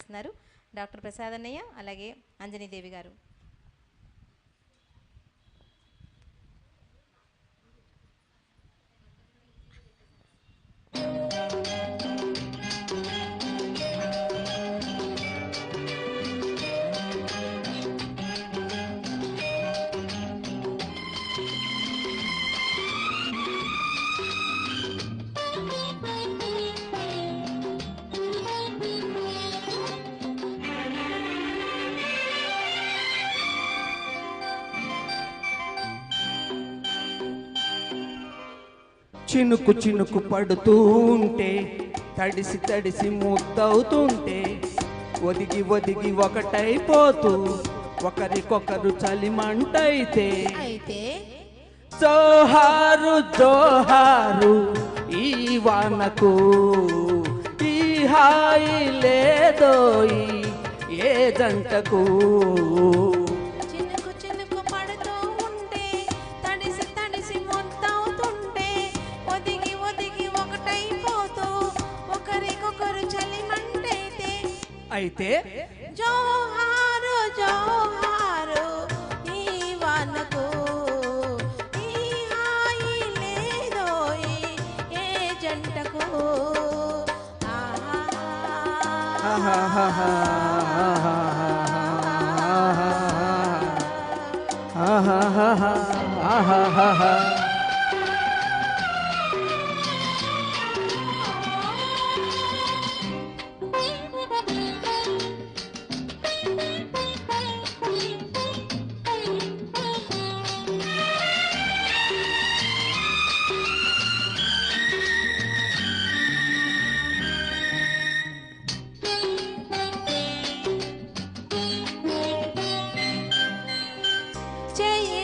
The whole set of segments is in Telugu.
అందిస్తున్నారు డాక్టర్ ప్రసాద్ అన్నయ్య అలాగే అంజనీదేవి గారు. చినుకు చినుకు పడుతూ ఉంటే తడిసి తడిసి ముద్దవుతుంటే ఒదిగి ఒదిగి ఒకటైపోతూ ఒకరికొకరు చలిమంటైతే జోహారు జోహారు ఈ వానకు ఈ హాయి లేదోయి ఏ జంటకు. అయితే జోహారు జోహారు ఈ వానకు ఈ హాయి లేదోయి ఏ జంటకు.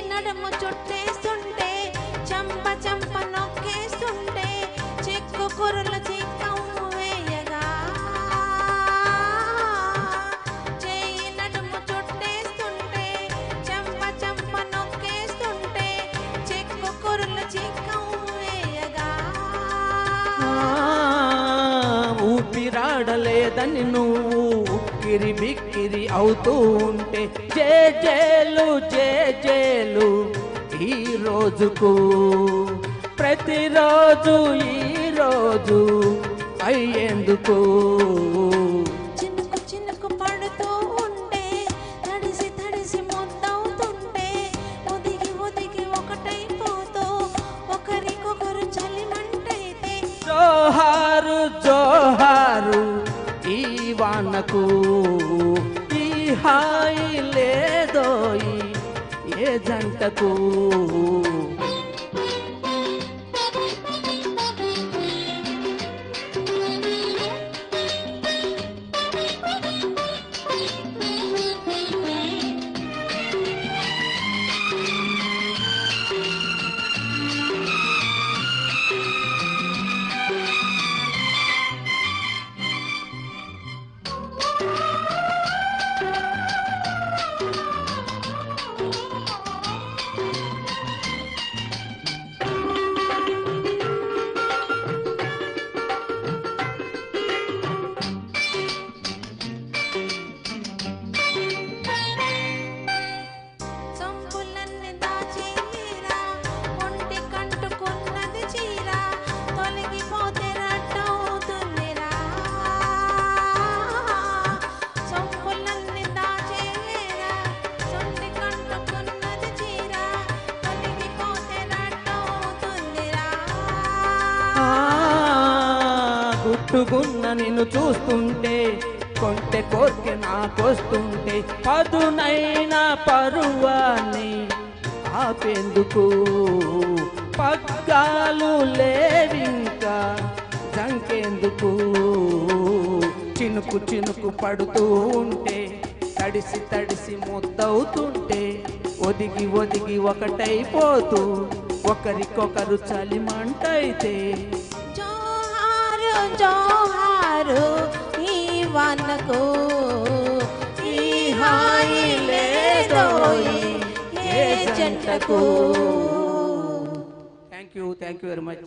నడుము చుట్టేస్తుంటే చంప చంప నొక్కేస్తుంటే చిక్కు కుర్రల చిక్కము వేయగా చేయి నడుము చుట్టేస్తుంటే చంప చంప నొక్కేస్తుంటే చిక్కు కుర్రల చిక్కము వేయగా ఊపిరాడలేదని నువ్వు ఉక్కిరి బిక్కిరి అవుతూ ఉంటే జేజేలు జేజేలు ఈ రోజుకు ప్రతిరోజు ఈ రోజు అయ్యేందుకు. చినుకు చినుకు పడుతూ ఉంటే తడిసి తడిసి ముద్దవుతుంటే ఒదిగి ఒదిగి ఒకటైపోతూ ఒకరికొకరు చలిమంటైతే జోహారు జోహారు ఈ వానకు ఈ హాయి లేదోయి ఏ జంటకు. గుట్టుగున్న నిన్ను చూస్తుంటే కొంటె కోర్కె నాకొస్తుంటే పదునైన పరువాన్ని ఆపేందుకు పగ్గాలు లేవింకా జంకేందుకు. చినుకు చినుకు పడుతూ ఉంటే తడిసి తడిసి ముద్దవుతుంటే ఒదిగి ఒదిగి ఒకటైపోతూ ఒకరికొకరు చలిమంటైతే జోహారు జోహారు ఈ వానకు ఈ హాయి లేదోయి ఏ జంటకు. Thank you very much.